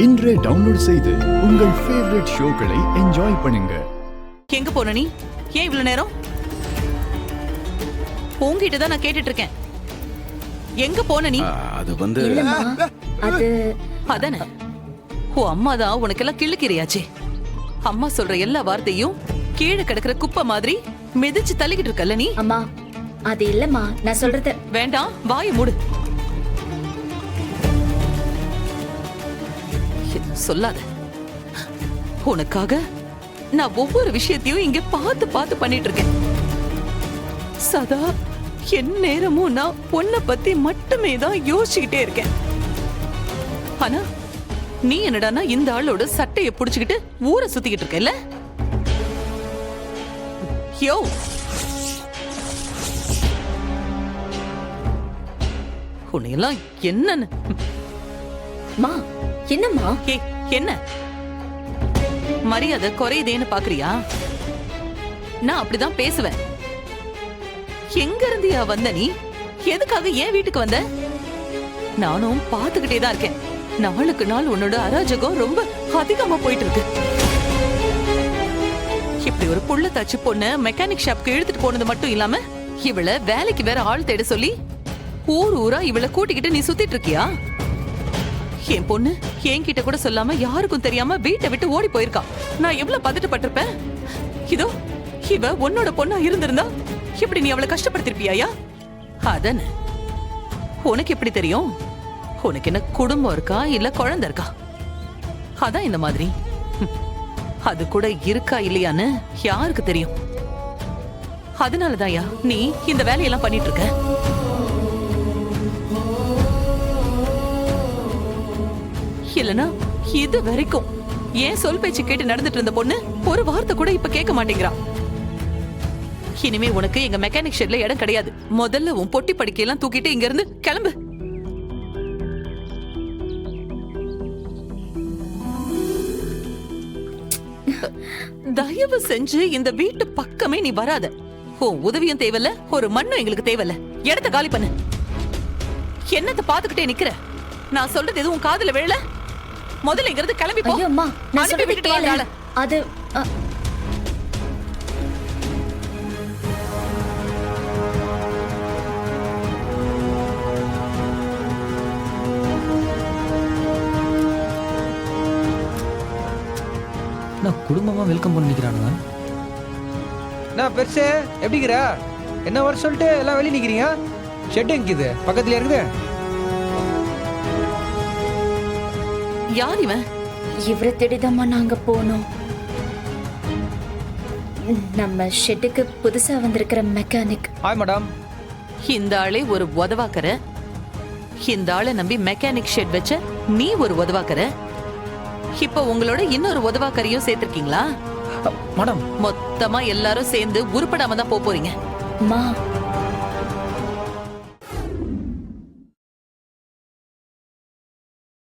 இன்றே டவுன்லோட் செய்து உங்கள் ஃபேவரட் ஷோக்களை என்ஜாய் பண்ணுங்க. எங்க போன நீ? ஏன் இவ்வளவு நேரம்? உங்ககிட்ட தான் நான் கேட்டுட்டு இருக்கேன். எங்க போன நீ? அது வந்து அதானே ஓ அம்மா தான் உனக்கெல்லாம் கிள்ளுக்கிறியாச்சே. அம்மா சொல்ற எல்லா வார்த்தையும் கீழே கிடக்குற குப்பை மாதிரி மிதிச்சு தள்ளிக்கிட்டு இருக்கல்ல நீ. அம்மா அது இல்லம்மா, நான் சொல்றது. வேண்டாம், வாயை மூடு. சொல்லாத. உனக்காக நான் ஒவ்வொரு விஷயத்தையும் இங்க பார்த்து பார்த்து பண்ணிட்டு இருக்கேன். சதா என் நேரமும் நான் உன்னை பத்தி மட்டுமே தான் யோசிச்சுக்கிட்டே இருக்கேன். ஆனா நீ என்னடானா இந்த ஆளோட சட்டையை புடிச்சுக்கிட்டு ஊரை சுத்திக்கிட்டு இருக்கல. யோ, உன்னையெல்லாம் என்னன்னு. மா என்னம்மா? என்ன மரியாதை குறையுதேன்னு பாக்குறியா? நான் அப்படிதான் பேசுவேன். எங்க இருந்தியா வந்த நீ? எதுக்காக ஏன் வீட்டுக்கு வந்த? நானும் பாத்துக்கிட்டே தான் இருக்கேன். நாளுக்கு நாள் உன்னோட அராஜகம் ரொம்ப அதிகமா போயிட்டு இருக்கு. இப்படி ஒரு புள்ள தச்சு பொண்ணு மெக்கானிக் ஷாப்க்கு இழுத்துட்டு போனது மட்டும் இல்லாம இவளை வேலைக்கு வேற ஆள் தேட சொல்லி ஊர் ஊரா இவளை கூட்டிக்கிட்டு நீ சுத்திட்டு இருக்கியா? என் பொண்ணு என்கிட்ட கூட சொல்லாம யாருக்கும் தெரியாம வீட்டை விட்டு ஓடி போயிருக்கா. நான் எவ்வளவு பதட்டப்பட்டிருப்பேன். இதோ இவ உன்னோட பொண்ணா இருந்திருந்தா இப்படி நீ அவளை கஷ்டப்படுத்திருப்பியா? அதானே. உனக்கு எப்படி தெரியும்? உனக்கு என்ன குடும்பம் இருக்கா இல்ல குழந்தை இருக்கா? அதான் இந்த மாதிரி. அது கூட இருக்கா இல்லையான்னு யாருக்கு தெரியும்? அதனாலதான்யா நீ இந்த வேலையெல்லாம் பண்ணிட்டு இருக்க. இல்லனா இது வரைக்கும் ஏன் சொல் பேச்சு கேட்டு நடந்துட்டு இருந்த பொண்ணு ஒரு வார்த்தை கூட இப்ப கேட்க மாட்டேங்கிறா. இனிமே உனக்கு எங்க மெக்கானிக் ஷெட்ல இடம் கிடையாது. முதல்ல உன் பொட்டி படுக்கையெல்லாம் தூக்கிட்டு இங்க இருந்து கிளம்பு. தயவு செஞ்சு இந்த வீட்டு பக்கமே நீ வராத. உன் உதவியும் தேவையில்ல, ஒரு மண்ணும் எங்களுக்கு தேவையில்ல. இடத்த காலி பண்ணு. என்னத்த பாத்துக்கிட்டே நிக்கிற? நான் சொல்றது எதுவும் காதுல விழல? முதல்ல இங்க இருந்து கிளம்பி போ. ஐயோ அம்மா, நான் சொல்றது கேளு. அது நான் குடும்பமா வெல்கம் பண்ணிக்கிறானுங்க. நான் பெருசு எப்படிங்கிற? என்ன வர சொல்லிட்டு எல்லாம் வெளியே நிக்கிறீங்க? ஷெட் எங்கிது? பக்கத்துல இருக்குது. யார் இவன்? இவரை தேடிதாம்மா நாங்க போனோம். நம்ம ஷெட்டுக்கு புதுசா வந்திருக்கிற மெக்கானிக். Hi madam. இந்த ஆளே ஒரு உதவாக்கற. இந்த ஆளை நம்பி மெக்கானிக் ஷெட் வச்ச நீ ஒரு உதவாக்கற. இப்ப உங்களோட இன்னொரு உதவாக்கரையும் சேர்த்திருக்கீங்களா? மேடம், மொத்தமா எல்லாரும் சேர்ந்து உருப்படாம தான் போறீங்க. மா